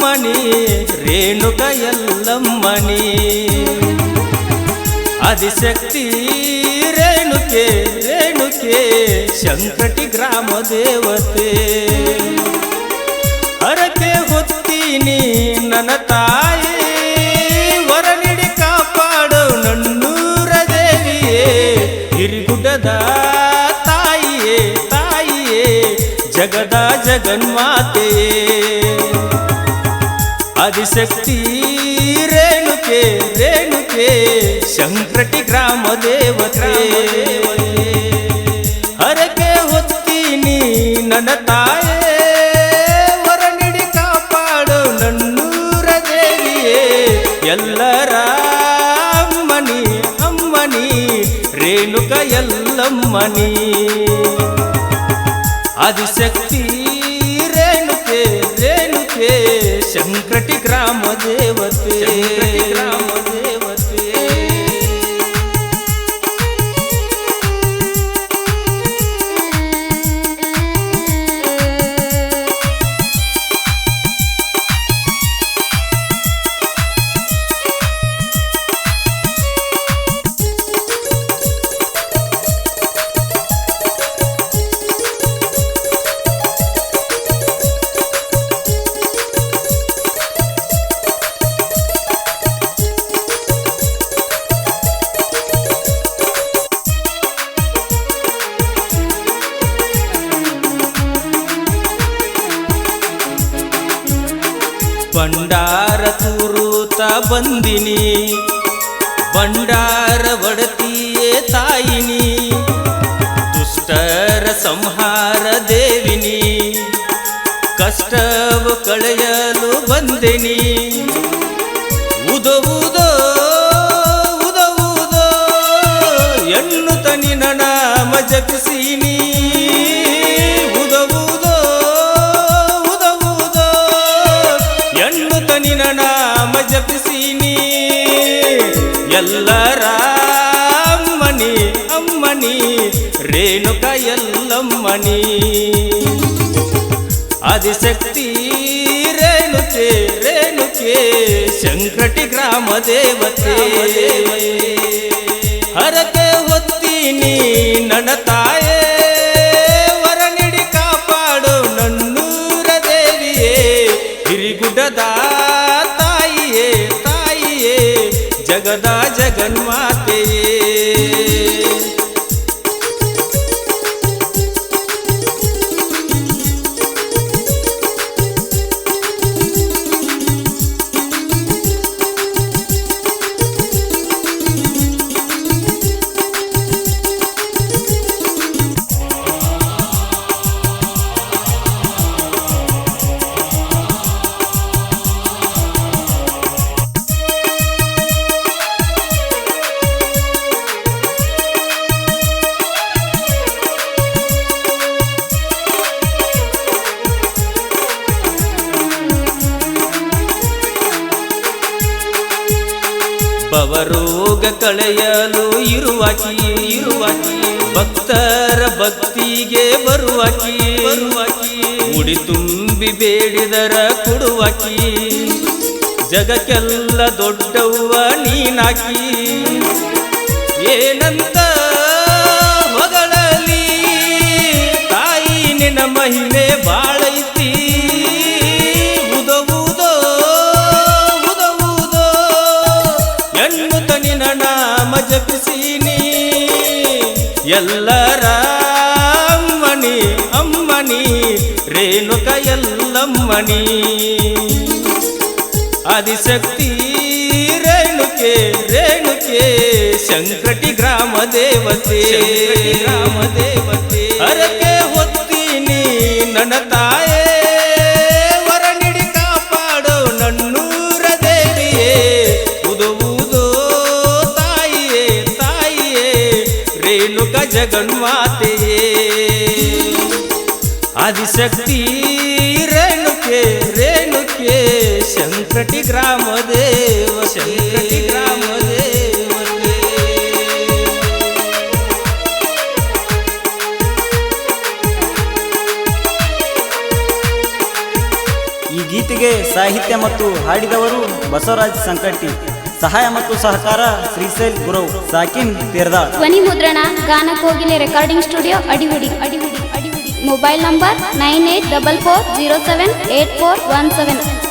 ಅಮ್ಮನಿ ರೇಣುಕ ಎಲ್ಲಮ್ಮನಿ ಆದಿಶಕ್ತಿ ರೇಣುಕೆ ರೇಣುಕೆ ಶಂಕಟಿ ಗ್ರಾಮ ದೇವತೆ ಹರಕೆ ಹೊತ್ತೀನಿ ನನ್ನ ತಾಯಿ ವರ ನೀಡಿ ಕಾಪಾಡು ನನ್ನೂರ ದೇವಿಯೇ ಹಿರಿಗುಡ್ಡದ ತಾಯಿಯೇ ತಾಯಿಯೇ ಜಗದ ಜಗನ್ಮಾತೆಯೇ ಆದಿಶಕ್ತಿ ರೇಣುಕೆ ರೇಣುಕೆ ಶಂಕಟಿ ಗ್ರಾಮ ದೇವತೆ ಹರಕೆ ಹೊತ್ತೀನಿ ನನ್ನ ತಾಯೇ ವರ ನೀಡಿ ಕಾಪಾಡು ನನ್ನೂರ ದೇವಿಯೇ ಎಲ್ಲರ ಅಮ್ಮನಿ ಅಮ್ಮನಿ ರೇಣುಕ ಎಲ್ಲಮ್ಮನಿ ಆದಿಶಕ್ತಿ ರೇಣುಕೆ ರೇಣುಕೆ ಶಂಕಟಿ ಗ್ರಾಮ ದೇವತೆ ಗ್ರಾಮ ದೇವತೆ ಬಂಡಾರ ತೂರುತ ಬಂದಿನಿ ಬಂಡಾರ ಒಡತಿಯೇ ತಾಯಿನಿ ದುಷ್ಟರ ಸಂಹಾರ ದೇವಿನಿ ಕಷ್ಟವು ಕಳೆಯಲು ಬಂದೆನಿ ಉದೋ ಉದೋ ಉದೋ ಉದೋ ಎನ್ನುತ್ತ ನಿನ್ನ ನಾಮ ಜಪಿಸಿನಿ ನಿನ್ನ ನಾಮ ಜಪಿಸಿನಿ ಎಲ್ಲರ ಅಮ್ಮನಿ ಅಮ್ಮನಿ ರೇಣುಕ ಎಲ್ಲಮ್ಮನಿ ಆದಿಶಕ್ತಿ ರೇಣುಕೆ ರೇಣುಕೆ ಶಂಕಟಿ ಗ್ರಾಮ ದೇವತೆ ಹರಕೆ ಹೊತ್ತೀನಿ ನನ್ನ ತಾಯೇ ವರ ನೀಡಿ ಕಾಪಾಡು ನನ್ನೂರ ದೇವಿಯೇ ಹಿರಿಗುಡ್ಡದ ಜಗದ ಜಗನ್ಮಾತೆಯೇ ಭವರೋಗ ಕಳೆಯಲು ಇರುವಾಕಿ ಭಕ್ತರ ಭಕ್ತಿಗೆ ಬರುವಾಕಿ ಉಡಿ ತುಂಬಿ ಬೇಡಿದರ ಕೊಡುವಾಕಿ ಜಗಕ್ಕೆಲ್ಲ ದೊಡ್ಡವ್ವ ನೀನಾಕಿ ಏನಂತ ಹೊಗಳಲಿ ತಾಯಿ ನಿನ್ನ ಮಹಿಮೆ ಬಾಳೈತಿ ನಿನ್ನ ನಾಮ ಜಪಿಸಿನಿ ಎಲ್ಲರ ಅಮ್ಮನಿ ಅಮ್ಮನಿ ರೇಣುಕ ಎಲ್ಲಮ್ಮನಿ ಆದಿಶಕ್ತಿ ರೇಣುಕೆ ರೇಣುಕೆ ಶಂಕಟಿ ಗ್ರಾಮ ದೇವತೆ ಗ್ರಾಮ ದೇವತೆ ಹರಕೆ ಹೊತ್ತೀನಿ ನನ್ನ ತಾಯೇ ವರ ನೀಡಿ ಕಾಪಾಡು ನನ್ನೂರ ದೇವಿಯೇ ರೇಣುಕ ಜಗನ್ಮಾತೆಯೇ ಆದಿಶಕ್ತಿ ರೇಣುಕೆ ರೇಣುಕೆ ಶಂಕಟಿ ಗ್ರಾಮ ದೇವ ಶಂಕಟಿ ಗ್ರಾಮ ದೇವತೆ ಈ ಗೀತೆಗೆ ಸಾಹಿತ್ಯ ಮತ್ತು ಹಾಡಿದವರು ಬಸವರಾಜ್ ಸಂಕಟ್ಟಿ. ಸಹಾಯ ಮತ್ತು ಸಹಕಾರ ಶ್ರೀಶೈಲ್ ಗುರವ್, ಸಾಕಿನ್ ತೇರ್ದಾಳ್. ಧ್ವನಿ ಮುದ್ರಣ ಗಾನ ಕೋಗಿಲೆ recording studio Adihudi. Mobile number 9844078417.